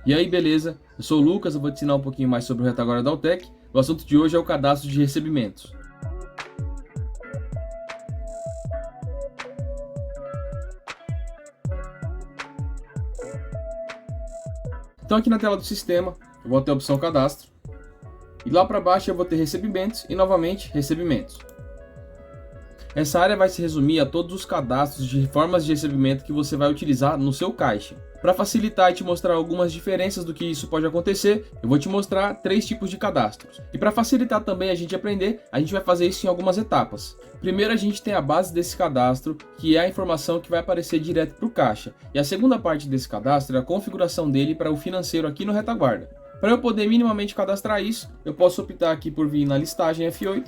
E aí, beleza? Eu sou o Lucas, eu vou te ensinar um pouquinho mais sobre o Retaguarda da Altec. O assunto de hoje é o cadastro de recebimentos. Então aqui na tela do sistema, eu vou ter a opção cadastro. E lá para baixo eu vou ter recebimentos e novamente recebimentos. Essa área vai se resumir a todos os cadastros de formas de recebimento que você vai utilizar no seu caixa. Para facilitar e te mostrar algumas diferenças do que isso pode acontecer, eu vou te mostrar 3 tipos de cadastros. E para facilitar também a gente aprender, a gente vai fazer isso em algumas etapas. Primeiro a gente tem a base desse cadastro, que é a informação que vai aparecer direto para o caixa. E a segunda parte desse cadastro é a configuração dele para o financeiro aqui no Retaguarda. Para eu poder minimamente cadastrar isso, eu posso optar aqui por vir na listagem F8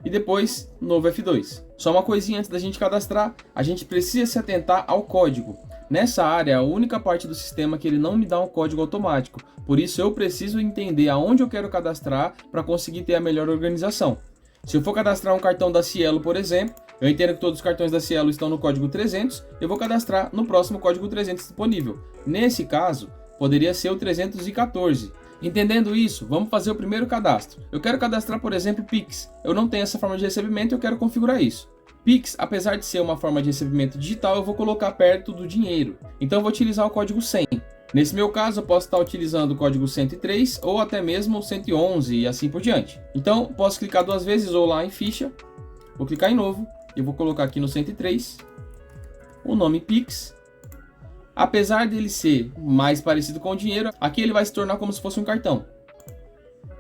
e depois novo F2. Só uma coisinha antes da gente cadastrar, a gente precisa se atentar ao código. Nessa área é a única parte do sistema que ele não me dá um código automático, por isso eu preciso entender aonde eu quero cadastrar para conseguir ter a melhor organização. Se eu for cadastrar um cartão da Cielo, por exemplo, eu entendo que todos os cartões da Cielo estão no código 300, eu vou cadastrar no próximo código 300 disponível. Nesse caso, poderia ser o 314. Entendendo isso, vamos fazer o primeiro cadastro. Eu quero cadastrar, por exemplo, Pix. Eu não tenho essa forma de recebimento e eu quero configurar isso. Pix, apesar de ser uma forma de recebimento digital, eu vou colocar perto do dinheiro. Então eu vou utilizar o código 100. Nesse meu caso, eu posso estar utilizando o código 103 ou até mesmo 111 e assim por diante. Então, posso clicar 2 vezes ou lá em ficha. Vou clicar em novo e vou colocar aqui no 103 o nome Pix. Apesar dele ser mais parecido com o dinheiro, aqui ele vai se tornar como se fosse um cartão.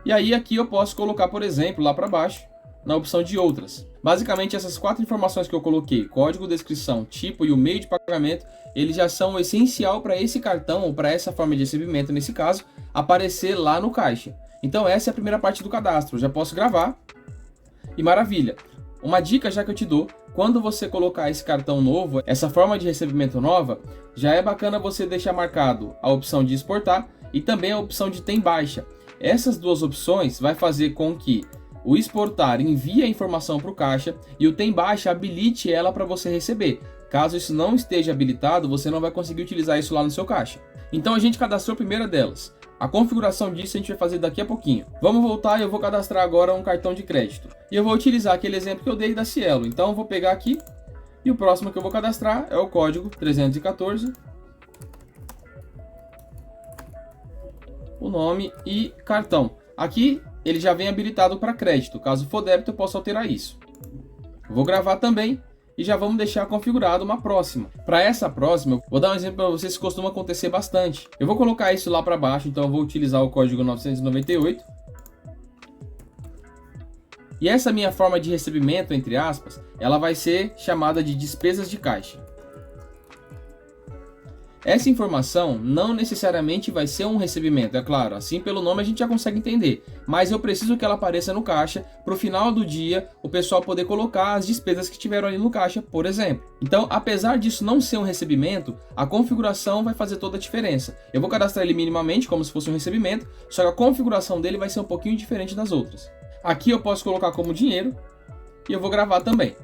E aí aqui eu posso colocar, por exemplo, lá para baixo, na opção de outras. Basicamente essas 4 informações que eu coloquei, código, descrição, tipo e o meio de pagamento, eles já são o essencial para esse cartão ou para essa forma de recebimento, nesse caso, aparecer lá no caixa. Então essa é a primeira parte do cadastro, eu já posso gravar e maravilha. Uma dica já que eu te dou, quando você colocar esse cartão novo, essa forma de recebimento nova, já é bacana você deixar marcado a opção de exportar e também a opção de tem baixa. Essas 2 opções vai fazer com que o exportar envie a informação para o caixa e o tem baixa habilite ela para você receber. Caso isso não esteja habilitado, você não vai conseguir utilizar isso lá no seu caixa. Então a gente cadastrou a primeira delas. A configuração disso a gente vai fazer daqui a pouquinho. Vamos voltar e eu vou cadastrar agora um cartão de crédito. E eu vou utilizar aquele exemplo que eu dei da Cielo. Então eu vou pegar aqui e o próximo que eu vou cadastrar é o código 314, o nome e cartão. Aqui ele já vem habilitado para crédito. Caso for débito, eu posso alterar isso. Vou gravar também e já vamos deixar configurado uma próxima. Para essa próxima, eu vou dar um exemplo para vocês que costuma acontecer bastante. Eu vou colocar isso lá para baixo, então eu vou utilizar o código 998. E essa minha forma de recebimento, entre aspas, ela vai ser chamada de despesas de caixa. Essa informação não necessariamente vai ser um recebimento, é claro, assim pelo nome a gente já consegue entender, mas eu preciso que ela apareça no caixa para o final do dia o pessoal poder colocar as despesas que tiveram ali no caixa, por exemplo. Então, apesar disso não ser um recebimento, a configuração vai fazer toda a diferença. Eu vou cadastrar ele minimamente como se fosse um recebimento, só que a configuração dele vai ser um pouquinho diferente das outras. Aqui eu posso colocar como dinheiro e eu vou gravar também.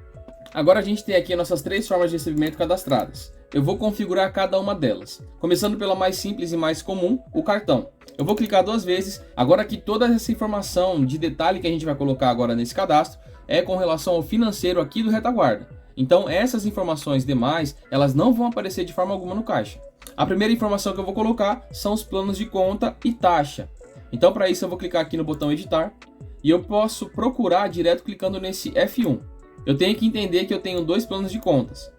Agora a gente tem aqui as nossas 3 formas de recebimento cadastradas. Eu vou configurar cada uma delas. Começando pela mais simples e mais comum, o cartão. Eu vou clicar 2 vezes. Agora aqui toda essa informação de detalhe que a gente vai colocar agora nesse cadastro é com relação ao financeiro aqui do Retaguarda. Então essas informações demais, elas não vão aparecer de forma alguma no caixa. A primeira informação que eu vou colocar são os planos de conta e taxa. Então para isso eu vou clicar aqui no botão editar e eu posso procurar direto clicando nesse F1. Eu tenho que entender que eu tenho 2 planos de contas.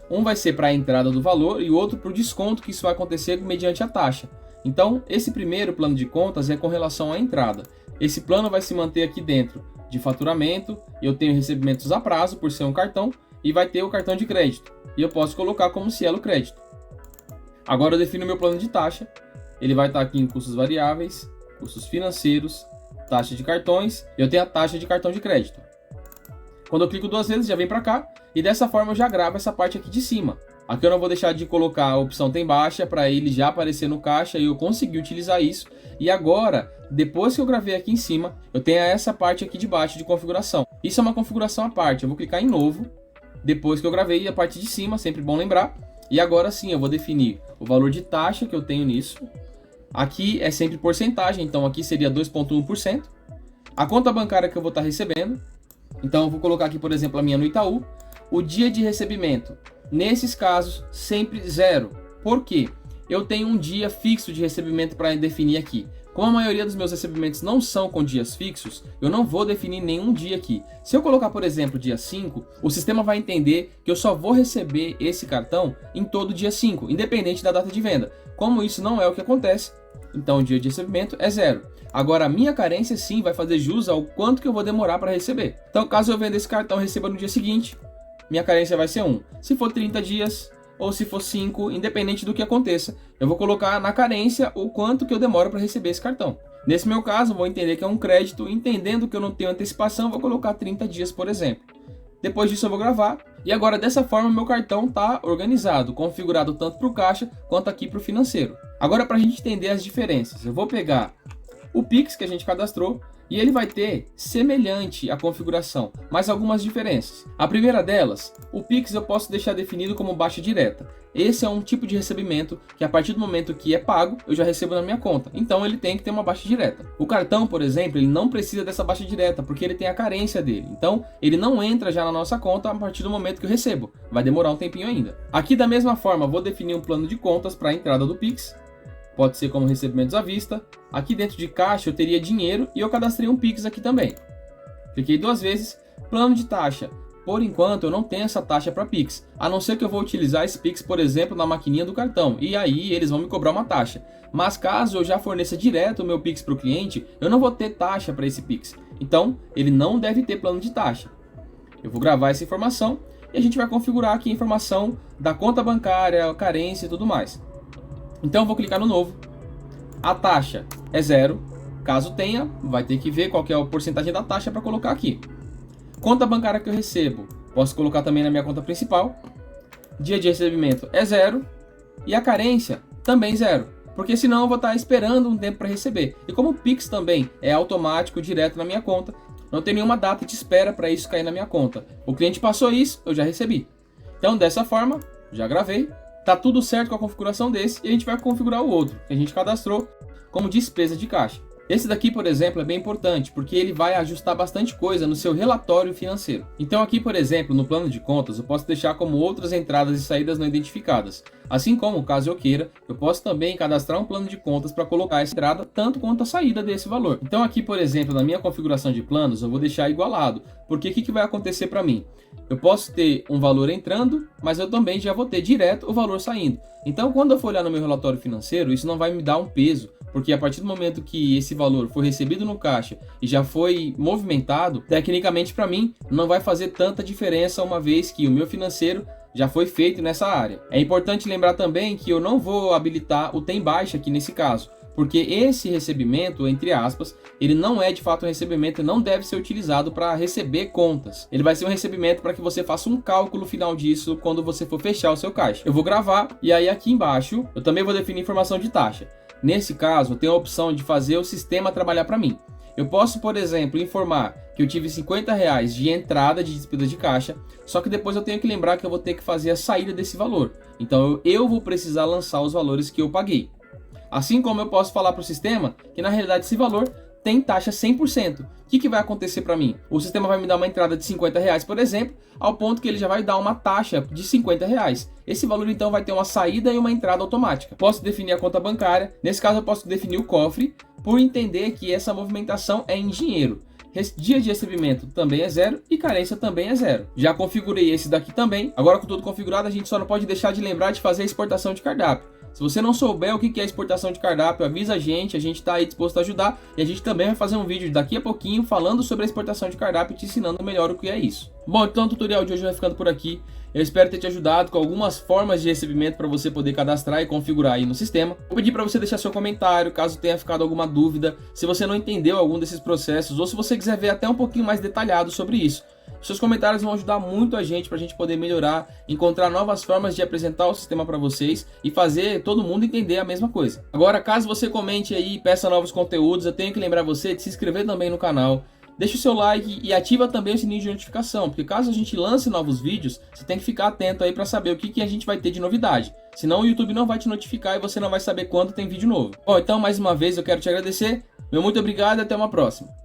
Um vai ser para a entrada do valor e o outro para o desconto, que isso vai acontecer mediante a taxa. Então, esse primeiro plano de contas é com relação à entrada. Esse plano vai se manter aqui dentro de faturamento, eu tenho recebimentos a prazo por ser um cartão e vai ter o cartão de crédito. E eu posso colocar como Cielo Crédito. Agora eu defino meu plano de taxa. Ele vai estar aqui em custos variáveis, custos financeiros, taxa de cartões e eu tenho a taxa de cartão de crédito. Quando eu clico 2 vezes, já vem para cá e dessa forma eu já gravo essa parte aqui de cima. Aqui eu não vou deixar de colocar a opção tem baixa para ele já aparecer no caixa e eu conseguir utilizar isso. E agora, depois que eu gravei aqui em cima, eu tenho essa parte aqui de baixo de configuração. Isso é uma configuração à parte, eu vou clicar em novo, depois que eu gravei a parte de cima, sempre bom lembrar. E agora sim, eu vou definir o valor de taxa que eu tenho nisso, Aqui é sempre porcentagem, então aqui seria 2,1%. A conta bancária que eu vou estar recebendo, então eu vou colocar aqui, por exemplo, a minha no Itaú. O dia de recebimento, nesses casos, sempre 0. Por quê? Eu tenho um dia fixo de recebimento para definir aqui. Como a maioria dos meus recebimentos não são com dias fixos, eu não vou definir nenhum dia aqui. Se eu colocar, por exemplo, dia 5, o sistema vai entender que eu só vou receber esse cartão em todo dia 5, independente da data de venda. Como isso não é o que acontece, então o dia de recebimento é 0. Agora a minha carência sim vai fazer jus ao quanto que eu vou demorar para receber. Então caso eu venda esse cartão e receba no dia seguinte, minha carência vai ser 1. Se for 30 dias ou se for 5, independente do que aconteça, eu vou colocar na carência o quanto que eu demoro para receber esse cartão. Nesse meu caso, vou entender que é um crédito, entendendo que eu não tenho antecipação, vou colocar 30 dias, por exemplo. Depois disso eu vou gravar, e agora dessa forma meu cartão está organizado, configurado tanto para o caixa quanto aqui para o financeiro. Agora para a gente entender as diferenças, eu vou pegar o Pix que a gente cadastrou, e ele vai ter semelhante a configuração, mas algumas diferenças. A primeira delas, o Pix eu posso deixar definido como baixa direta. Esse é um tipo de recebimento que a partir do momento que é pago, eu já recebo na minha conta. Então ele tem que ter uma baixa direta. O cartão, por exemplo, ele não precisa dessa baixa direta, porque ele tem a carência dele. Então ele não entra já na nossa conta a partir do momento que eu recebo. Vai demorar um tempinho ainda. Aqui da mesma forma, vou definir um plano de contas para a entrada do Pix. Pode ser como recebimentos à vista. Aqui dentro de caixa eu teria dinheiro e eu cadastrei um Pix aqui também. Cliquei 2 vezes. Plano de taxa. Por enquanto eu não tenho essa taxa para Pix, a não ser que eu vou utilizar esse Pix, por exemplo, na maquininha do cartão, e aí eles vão me cobrar uma taxa. Mas caso eu já forneça direto o meu Pix para o cliente, eu não vou ter taxa para esse Pix. Então ele não deve ter plano de taxa. Eu vou gravar essa informação e a gente vai configurar aqui a informação da conta bancária, carência e tudo mais. Então eu vou clicar no novo. A taxa é 0. Caso tenha, vai ter que ver qual que é a porcentagem da taxa para colocar aqui. Conta bancária que eu recebo, posso colocar também na minha conta principal. Dia de recebimento é 0. E a carência também 0. Porque senão eu vou estar esperando um tempo para receber. E como o Pix também é automático, direto na minha conta, não tem nenhuma data de espera para isso cair na minha conta. O cliente passou isso, eu já recebi. Então dessa forma, já gravei. Tá tudo certo com a configuração desse e a gente vai configurar o outro, que a gente cadastrou como despesa de caixa. Esse daqui, por exemplo, é bem importante, porque ele vai ajustar bastante coisa no seu relatório financeiro. Então aqui, por exemplo, no plano de contas, eu posso deixar como outras entradas e saídas não identificadas. Assim como, caso eu queira, eu posso também cadastrar um plano de contas para colocar essa entrada tanto quanto a saída desse valor. Então aqui, por exemplo, na minha configuração de planos, eu vou deixar igualado, porque o que vai acontecer para mim? Eu posso ter um valor entrando, mas eu também já vou ter direto o valor saindo. Então quando eu for olhar no meu relatório financeiro, isso não vai me dar um peso, porque a partir do momento que esse valor foi recebido no caixa e já foi movimentado, tecnicamente para mim não vai fazer tanta diferença, uma vez que o meu financeiro já foi feito nessa área. É importante lembrar também que eu não vou habilitar o tem baixa aqui nesse caso, porque esse recebimento, entre aspas, ele não é de fato um recebimento e não deve ser utilizado para receber contas. Ele vai ser um recebimento para que você faça um cálculo final disso quando você for fechar o seu caixa. Eu vou gravar e aí aqui embaixo eu também vou definir informação de taxa. Nesse caso, eu tenho a opção de fazer o sistema trabalhar para mim. Eu posso, por exemplo, informar que eu tive R$50 de entrada de despesa de caixa, só que depois eu tenho que lembrar que eu vou ter que fazer a saída desse valor. Então eu vou precisar lançar os valores que eu paguei. Assim como eu posso falar para o sistema que na realidade esse valor tem taxa 100%. O que vai acontecer para mim? O sistema vai me dar uma entrada de R$50, por exemplo, ao ponto que ele já vai dar uma taxa de R$50. Esse valor então vai ter uma saída e uma entrada automática. Posso definir a conta bancária, nesse caso eu posso definir o cofre, por entender que essa movimentação é em dinheiro. Dia de recebimento também é 0 e carência também é 0. Já configurei esse daqui também. Agora com tudo configurado, a gente só não pode deixar de lembrar de fazer a exportação de cardápio. Se você não souber o que é exportação de cardápio, avisa a gente está aí disposto a ajudar. E a gente também vai fazer um vídeo daqui a pouquinho falando sobre a exportação de cardápio e te ensinando melhor o que é isso. Bom, então o tutorial de hoje vai ficando por aqui. Eu espero ter te ajudado com algumas formas de recebimento para você poder cadastrar e configurar aí no sistema. Vou pedir para você deixar seu comentário, caso tenha ficado alguma dúvida, se você não entendeu algum desses processos, ou se você quiser ver até um pouquinho mais detalhado sobre isso. Seus comentários vão ajudar muito a gente para a gente poder melhorar, encontrar novas formas de apresentar o sistema para vocês e fazer todo mundo entender a mesma coisa. Agora, caso você comente aí e peça novos conteúdos, eu tenho que lembrar você de se inscrever também no canal. Deixa o seu like e ativa também o sininho de notificação, porque caso a gente lance novos vídeos, você tem que ficar atento aí para saber o que a gente vai ter de novidade. Senão o YouTube não vai te notificar e você não vai saber quando tem vídeo novo. Bom, então mais uma vez eu quero te agradecer. Meu muito obrigado e até uma próxima.